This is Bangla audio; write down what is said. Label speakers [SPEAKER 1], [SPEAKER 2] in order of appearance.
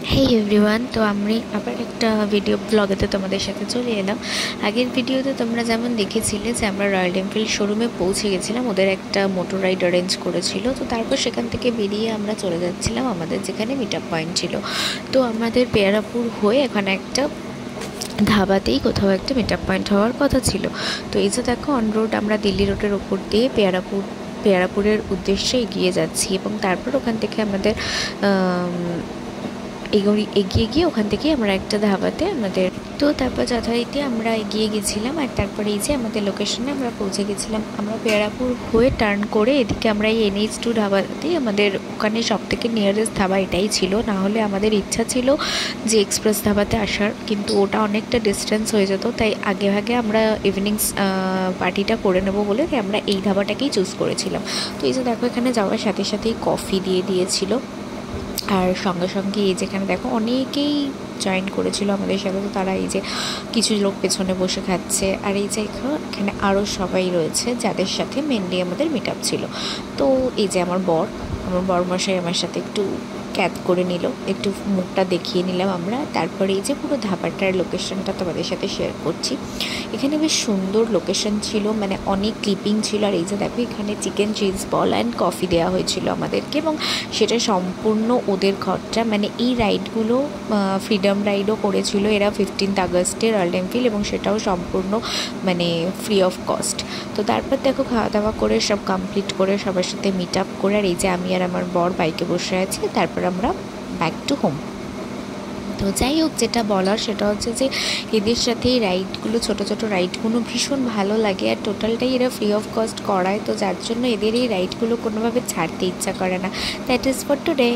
[SPEAKER 1] হেই এভরিওয়ান, তো আমি আবার একটা ভিডিও ব্লগেতে তোমাদের সাথে চলে এলাম। আগের ভিডিওতে তোমরা যেমন দেখেছিলে যে আমরা রয়্যাল এনফিল্ড শোরুমে পৌঁছে গেছিলাম, ওদের একটা মোটর রাইড অ্যারেঞ্জ করেছিল। তো তারপর সেখান থেকে বেরিয়ে আমরা চলে যাচ্ছিলাম আমাদের যেখানে মিট আপ পয়েন্ট ছিল। তো আমাদের পেয়ারাপুর হয়ে এখানে একটা ধাবাতেই কোথাও একটা মিট আপ পয়েন্ট হওয়ার কথা ছিল। তো এই যে দেখো, অন রোড আমরা দিল্লি রোডের ওপর দিয়ে পেয়ারাপুরের উদ্দেশ্যে এগিয়ে যাচ্ছি, এবং তারপর ওখান থেকে আমাদের এগিয়ে গিয়ে ওখান থেকে আমরা একটা ধাবাতে তো তারপর যথারীতি আমরা এগিয়ে গেছিলাম। আর তারপরে এই যে আমাদের লোকেশনে আমরা পৌঁছে গেছিলাম। আমরা পেয়ারাপুর হয়ে টার্ন করে এদিকে আমরা এই NH2 ধাবাতেই, আমাদের ওখানে সব থেকে নিয়ারেস্ট ধাবা এটাই ছিল। না হলে আমাদের ইচ্ছা ছিল যে এক্সপ্রেস ধাবাতে আসার, কিন্তু ওটা অনেকটা ডিস্টেন্স হয়ে যেত। তাই আগে ভাগে আমরা ইভিনিংস পার্টিটা করে নেব বলে আমরা এই ধাবাটাকেই চুজ করেছিলাম। তো এই যে দেখো, এখানে যাওয়ার সাথে সাথেই কফি দিয়ে দিয়েছিল। আর সঙ্গে সঙ্গে এই যেখানে দেখো অনেকেই জয়েন করেছিল আমাদের সাথে। তো তারা এই যে কিছু লোক পেছনে বসে খাচ্ছে, আর এই যে এখানে আরও সবাই রয়েছে যাদের সাথে মেনলি আমাদের মিট আপ ছিল। তো এই যে আমার বরমশাই আমার সাথে একটু ক্যাচ করে নিল, একটু মুখটা দেখিয়ে নিলাম আমরা। তারপরে এই যে পুরো ধাবাটার লোকেশনটা তোমাদের সাথে শেয়ার করছি। এখানে বেশ সুন্দর লোকেশন ছিল, মানে অনেক ক্লিপিং ছিল। আর এই যে দেখো, এখানে chicken cheese ball and coffee দেওয়া হয়েছিল আমাদেরকে, এবং সেটা সম্পূর্ণ ওদের খরচা। মানে এই রাইডগুলো ফ্রিডম রাইডও করেছিল এরা 15th আগস্টে রয়্যাল এনফিল্ড, এবং সেটাও সম্পূর্ণ মানে ফ্রি অফ কস্ট। তো তারপর দেখো, খাওয়া দাওয়া করে সব কমপ্লিট করে সবার সাথে মিট আপ করে, আর এই যে আমি আর আমার বর বাইকে বসে আছি। তারপর আমরা ব্যাক টু হোম। তো যাই হোক, যেটা বলার সেটা হচ্ছে যে এদের সাথে এই রাইডগুলো, ছোটো ছোটো রাইডগুলো ভীষণ ভালো লাগে। আর টোটালটাই এরা ফ্রি অফ কস্ট করায়, তো যার জন্য এদের এই রাইডগুলো কোনোভাবে ছাড়তে ইচ্ছা করে না। That is for today.